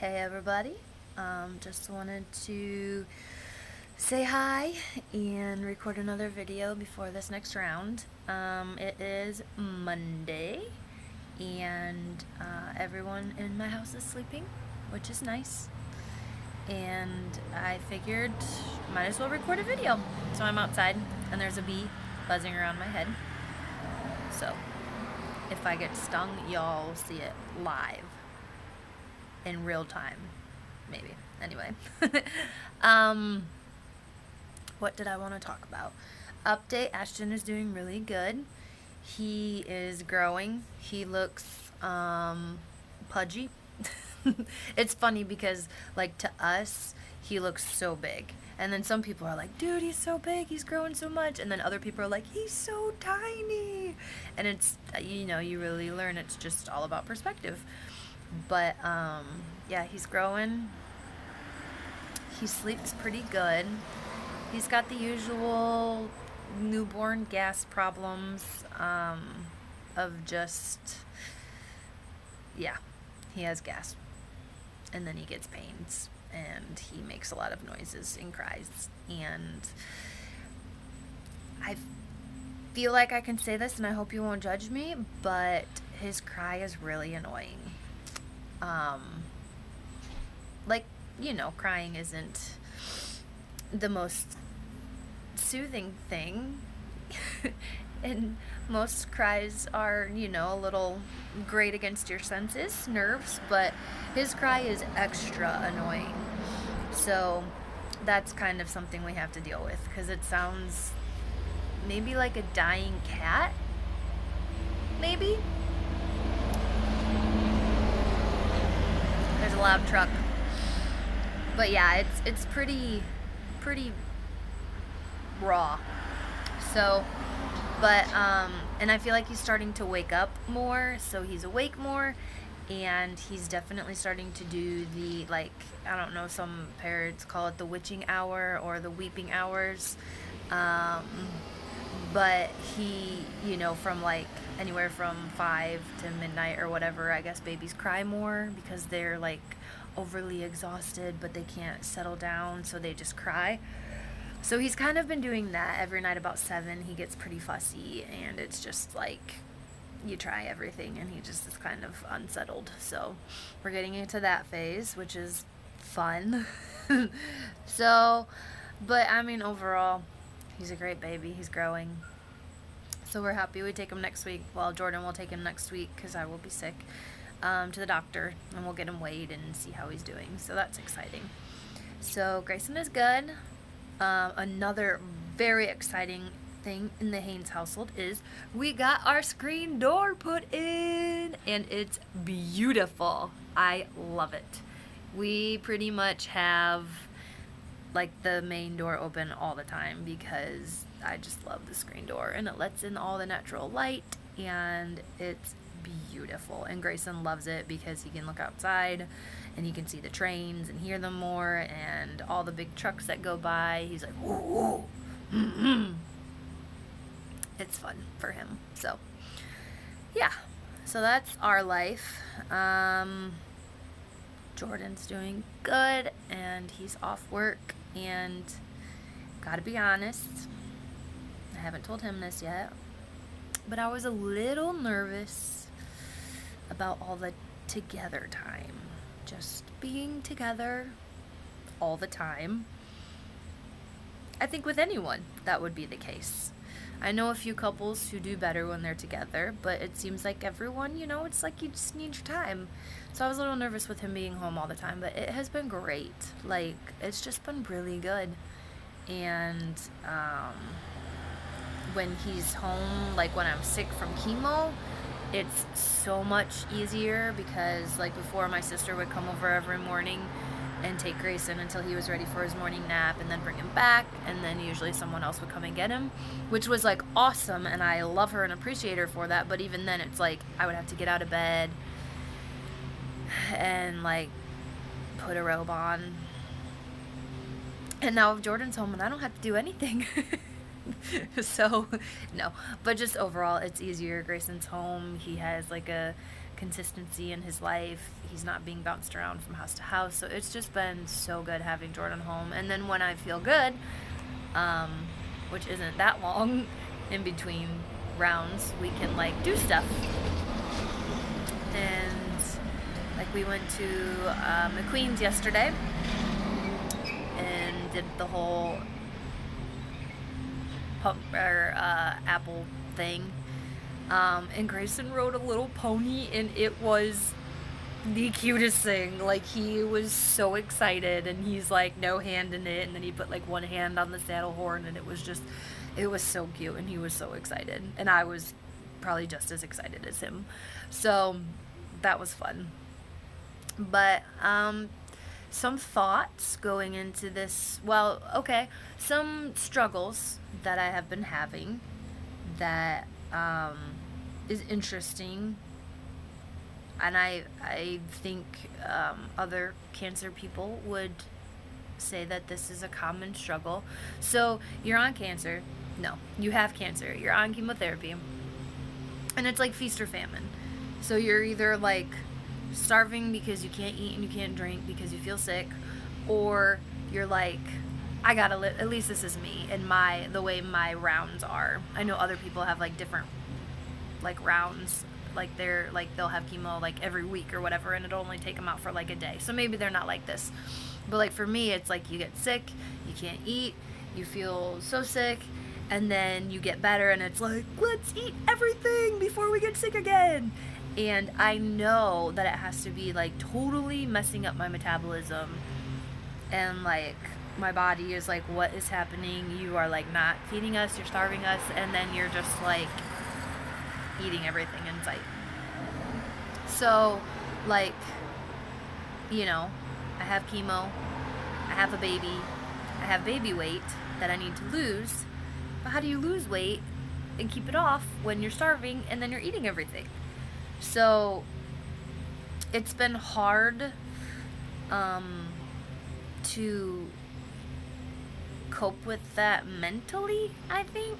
Hey everybody, just wanted to say hi and record another video before this next round. It is Monday and everyone in my house is sleeping, which is nice. And I figured might as well record a video. So I'm outside and there's a bee buzzing around my head. So if I get stung, y'all will see it live in real time. Maybe. Anyway. What did I want to talk about? Update, Ashton is doing really good. He is growing. He looks pudgy. It's funny because, like, to us, he looks so big. And then some people are like, dude, he's so big, he's growing so much. And then other people are like, he's so tiny. And it's, you really learn it's just all about perspective. But, yeah, he's growing. He sleeps pretty good. He's got the usual newborn gas problems, of just, yeah, he has gas. And then he gets pains. And he makes a lot of noises and cries. And I feel like I can say this, and I hope you won't judge me, but his cry is really annoying. Like, crying isn't the most soothing thing. And most cries are, a little grate against your senses, nerves, but his cry is extra annoying. So that's kind of something we have to deal with, because it sounds maybe like a dying cat, maybe? There's a loud truck. But yeah, it's pretty raw. So, but and I feel like he's starting to wake up more, so he's awake more, and he's definitely starting to do the, like, I don't know, some parents call it the witching hour or the weeping hours. But he, from like anywhere from 5 to midnight or whatever, I guess babies cry more because they're like overly exhausted, but they can't settle down, so they just cry. So he's kind of been doing that every night about 7. He gets pretty fussy, and it's just like you try everything and he just is kind of unsettled. So we're getting into that phase, which is fun. So, but I mean, overall, he's a great baby. He's growing. So we're happy. We take him next week. Well, Jordan will take him next week because I will be sick, to the doctor, and we'll get him weighed and see how he's doing. So that's exciting. So Grayson is good. Another very exciting thing in the Haynes household is we got our screen door put in, and it's beautiful. I love it. We pretty much have like the main door open all the time because I just love the screen door, and it lets in all the natural light, and it's beautiful. And Grayson loves it because he can look outside and he can see the trains and hear them more, and all the big trucks that go by. He's like, whoa, whoa. It's fun for him. So yeah, so that's our life. Jordan's doing good, and he's off work, and gotta be honest, I haven't told him this yet, but I was a little nervous about all the together time. Just being together all the time. I think with anyone that would be the case. I know a few couples who do better when they're together, but it seems like everyone, it's like you just need your time. So I was a little nervous with him being home all the time, but it has been great. Like, it's just been really good. And when he's home, like when I'm sick from chemo, it's so much easier because, like, before, my sister would come over every morning and take Grayson until he was ready for his morning nap, and then bring him back, and then usually someone else would come and get him, which was like awesome, and I love her and appreciate her for that. But even then, it's like I would have to get out of bed and like put a robe on. And now Jordan's home and I don't have to do anything. So no, but just overall it's easier. Grayson's home. He has like a consistency in his life. He's not being bounced around from house to house. So it's just been so good having Jordan home. And then when I feel good, which isn't that long in between rounds, we can like do stuff. And like we went to McQueen's yesterday and did the whole apple thing. And Grayson rode a little pony, and it was the cutest thing. Like, he was so excited, and he's like no hand in it, and then he put like one hand on the saddle horn, and it was so cute, and he was so excited, and I was probably just as excited as him. So that was fun. But some thoughts going into this. Well, okay, some struggles that I have been having that is interesting, and I think other cancer people would say that this is a common struggle. So you're on cancer. No, you have cancer. You're on chemotherapy, and it's like feast or famine. So you're either like starving because you can't eat and you can't drink because you feel sick, or you're like, I gotta live. At least this is me and the way my rounds are. I know other people have like different like rounds, like they'll have chemo like every week or whatever, and it'll only take them out for like a day. So maybe they're not like this, but like for me, it's like you get sick, you can't eat, you feel so sick, and then you get better, and it's like, let's eat everything before we get sick again. And I know that it has to be like totally messing up my metabolism, and like my body is like, what is happening? You are like not feeding us, you're starving us, and then you're just like eating everything in sight. So like, you know, I have chemo, I have a baby, I have baby weight that I need to lose. But how do you lose weight and keep it off when you're starving and then you're eating everything? So it's been hard to cope with that mentally, I think,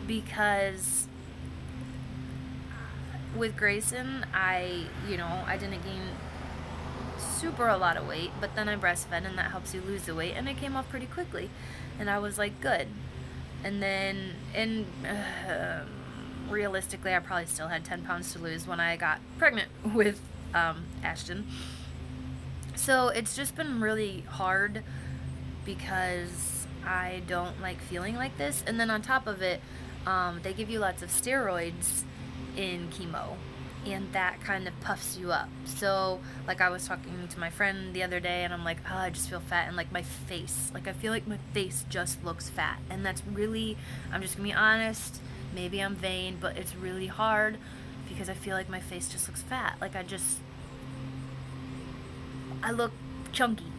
because with Grayson, I didn't gain super a lot of weight, but then I breastfed, and that helps you lose the weight, and it came off pretty quickly, and I was like, good. And then realistically, I probably still had 10 pounds to lose when I got pregnant with Ashton. So it's just been really hard because I don't like feeling like this. And then on top of it, they give you lots of steroids in chemo, and that kind of puffs you up. So like I was talking to my friend the other day, and I'm like, oh, I just feel fat, and like my face, like I feel like my face just looks fat, and that's really, I'm just gonna be honest, maybe I'm vain, but it's really hard because I feel like my face just looks fat. Like I look chunky,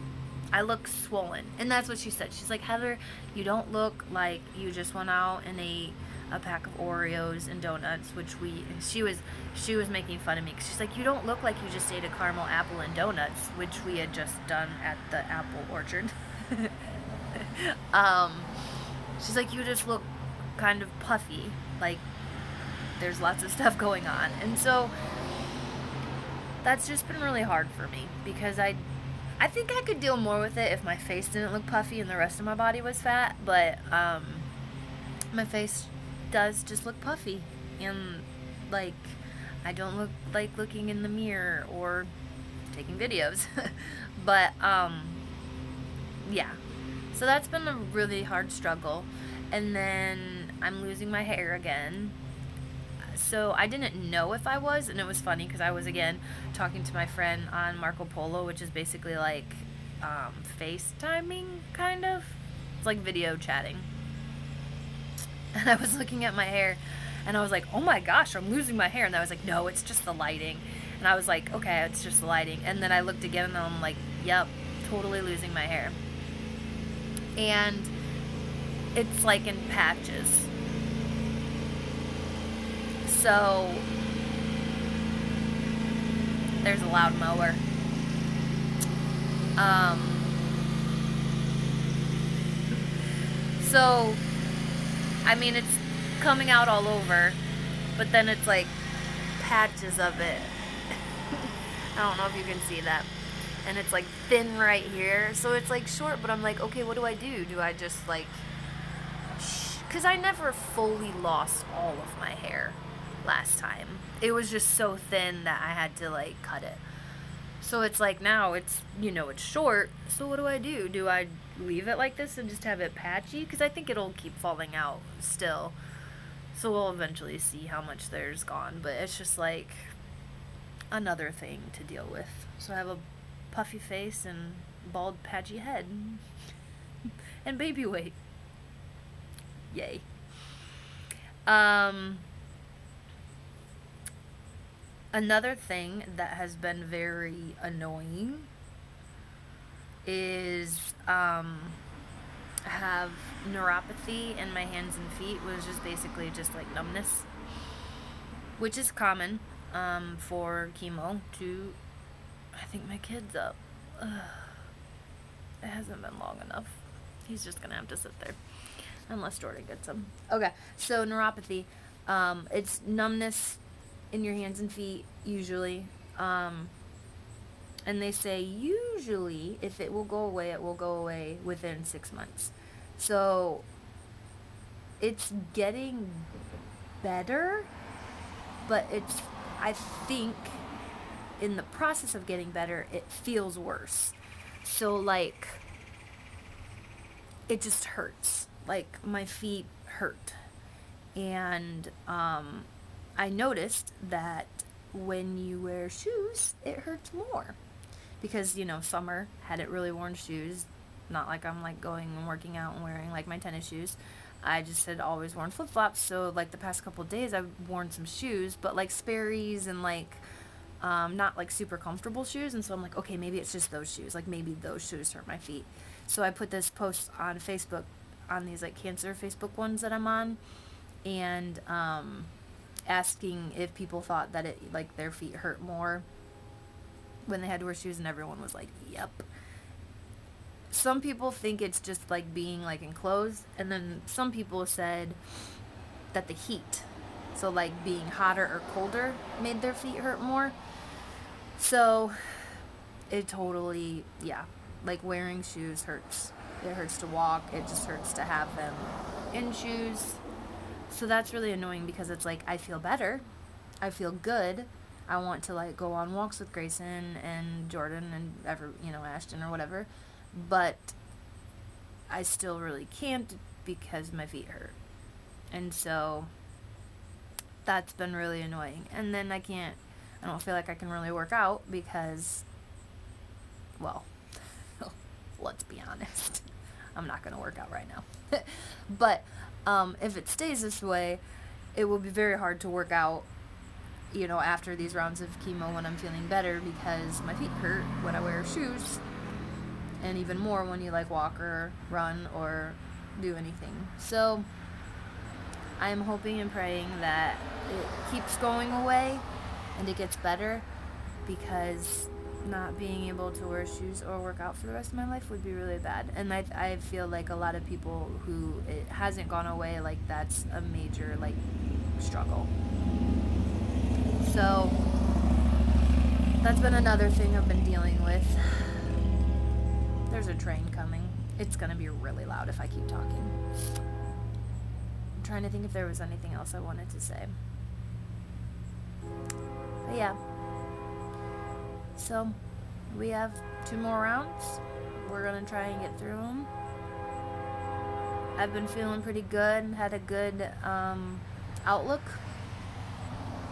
I look swollen. And that's what she said. She's like, Heather, you don't look like you just went out and ate a pack of Oreos and donuts, which she was making fun of me, because she's like, you don't look like you just ate a caramel apple and donuts, which we had just done at the apple orchard. She's like, you just look kind of puffy, like there's lots of stuff going on. And so that's just been really hard for me, because I think I could deal more with it if my face didn't look puffy and the rest of my body was fat, but my face does just look puffy, and like I don't look like looking in the mirror or taking videos. But yeah, so that's been a really hard struggle. And then I'm losing my hair again. So I didn't know if I was, and it was funny because I was again talking to my friend on Marco Polo, which is basically like FaceTiming, kind of. It's like video chatting. And I was looking at my hair, and I was like, oh my gosh, I'm losing my hair. And I was like, no, it's just the lighting. And I was like, okay, it's just the lighting. And then I looked again, and I'm like, yep, totally losing my hair. And it's like in patches. So there's a loud mower. So I mean, it's coming out all over, but then it's like patches of it. I don't know if you can see that. And it's like thin right here. So it's like short, but I'm like, okay, what do I do? Do I just like... Because I never fully lost all of my hair last time. It was just so thin that I had to like cut it. So it's like now it's, you know, it's short. So what do? Do I leave it like this and just have it patchy? Because I think it'll keep falling out still. So we'll eventually see how much there's gone. But it's just like another thing to deal with. So I have a puffy face and bald patchy head. And baby weight. Yay. Another thing that has been very annoying is I have neuropathy in my hands and feet, which is basically just like numbness, which is common for chemo to... I think my kid's up. It hasn't been long enough. He's just gonna have to sit there unless Jordan gets him. Okay, so neuropathy, it's numbness in your hands and feet usually, and they say usually if it will go away, it will go away within 6 months. So it's getting better, but it's, I think, in the process of getting better, it feels worse. So like it just hurts. Like my feet hurt. And I noticed that when you wear shoes, it hurts more. Because, you know, summer, hadn't really worn shoes. Not like I'm like going and working out and wearing like my tennis shoes. I just had always worn flip-flops. So like the past couple of days I've worn some shoes, but like Sperry's and like not like super comfortable shoes. And so I'm like, okay, maybe it's just those shoes. Like maybe those shoes hurt my feet. So I put this post on Facebook, on these like cancer Facebook ones that I'm on, and asking if people thought that it, like, their feet hurt more when they had to wear shoes, and everyone was like, yep. Some people think it's just like being like enclosed, and then some people said that the heat, so like being hotter or colder, made their feet hurt more. So it totally, yeah, like wearing shoes hurts. It hurts to walk. It just hurts to have them in shoes. So that's really annoying because it's like I feel better. I feel good. I want to like go on walks with Grayson and Jordan and Ashton or whatever. But I still really can't because my feet hurt. And so that's been really annoying. And then I don't feel like I can really work out because, well, let's be honest. I'm not going to work out right now. But if it stays this way, it will be very hard to work out, after these rounds of chemo when I'm feeling better because my feet hurt when I wear shoes. And even more when you like walk or run or do anything. So I'm hoping and praying that it keeps going away and it gets better, because not being able to wear shoes or work out for the rest of my life would be really bad. And I feel like a lot of people who it hasn't gone away, like that's a major like struggle. So that's been another thing I've been dealing with. There's a train coming. It's gonna be really loud if I keep talking. I'm trying to think if there was anything else I wanted to say. But yeah. So, we have 2 more rounds. We're gonna try and get through them. I've been feeling pretty good, had a good outlook.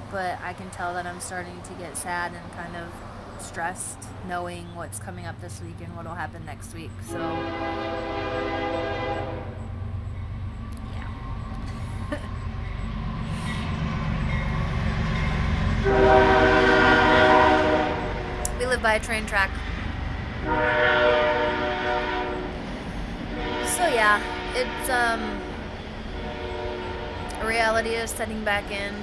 But I can tell that I'm starting to get sad and kind of stressed, knowing what's coming up this week and what'll happen next week. So yeah. We live by a train track. So yeah, it's reality is setting back in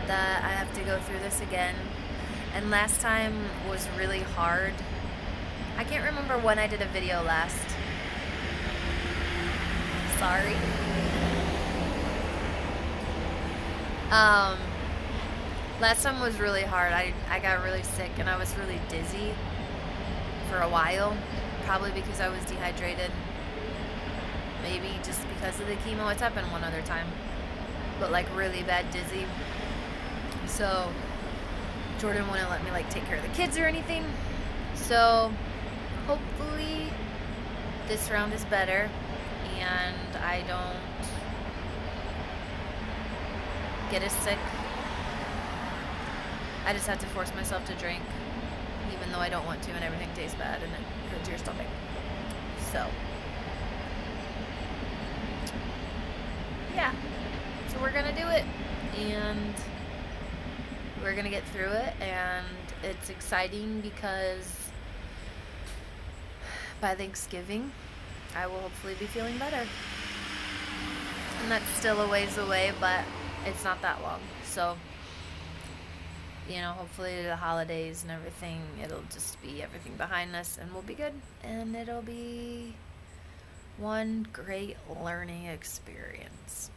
that I have to go through this again. And last time was really hard. I can't remember when I did a video last. Sorry. Last time was really hard. I got really sick and I was really dizzy for a while. Probably because I was dehydrated. Maybe just because of the chemo. It's happened one other time. But like really bad dizzy. So Jordan wouldn't let me like take care of the kids or anything. So hopefully this round is better and I don't get as sick. I just have to force myself to drink, even though I don't want to, and everything tastes bad and it hurts your stomach. So, yeah. So we're gonna do it, and we're gonna get through it, and it's exciting because by Thanksgiving, I will hopefully be feeling better. And that's still a ways away, but it's not that long. So, hopefully the holidays and everything, it'll just be everything behind us and we'll be good. And it'll be one great learning experience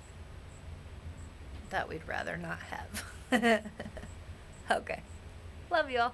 that we'd rather not have. Okay. Love y'all.